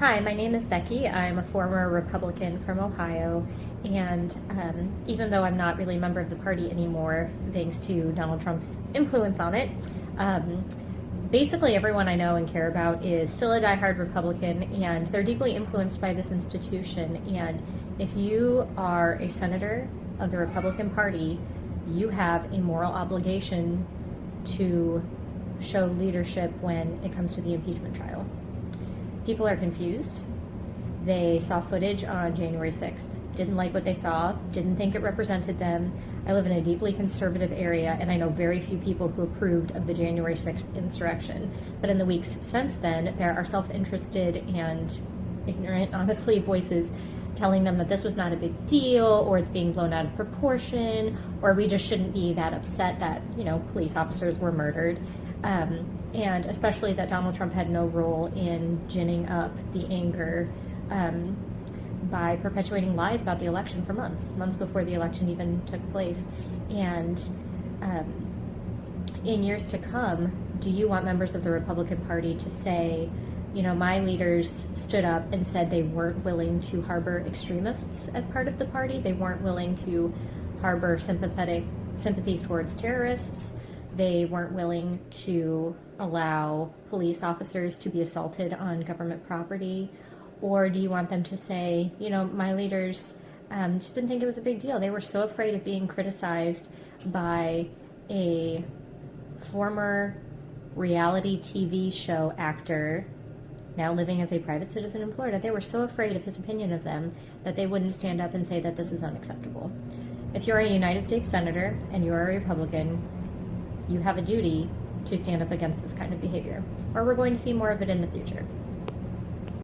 Hi, my name is Becky. I'm a former Republican from Ohio, and even though I'm not really a member of the party anymore, thanks to Donald Trump's influence on it, um, basically everyone I know and care about is still a diehard Republican, and they're deeply influenced by this institution. And if you are a senator of the Republican Party, you have a moral obligation to show leadership when it comes to the impeachment trial. People are confused. They saw footage on January 6th, didn't like what they saw, didn't think it represented them. I live in a deeply conservative area, and I know very few people who approved of the January 6th insurrection. But in the weeks since then, there are self-interested and ignorant, honestly, voices telling them that this was not a big deal, or it's being blown out of proportion, or we just shouldn't be that upset that, police officers were murdered. And especially that Donald Trump had no role in ginning up the anger by perpetuating lies about the election for months before the election even took place. And in years to come, do you want members of the Republican Party to say, my leaders stood up and said they weren't willing to harbor extremists as part of the party. They weren't willing to harbor sympathies towards terrorists. They weren't willing to allow police officers to be assaulted on government property? Or do you want them to say, my leaders just didn't think it was a big deal. They were so afraid of being criticized by a former reality TV show actor now living as a private citizen in Florida. They were so afraid of his opinion of them that they wouldn't stand up and say that this is unacceptable. If you're a United States Senator and you're a Republican, you have a duty to stand up against this kind of behavior, or we're going to see more of it in the future.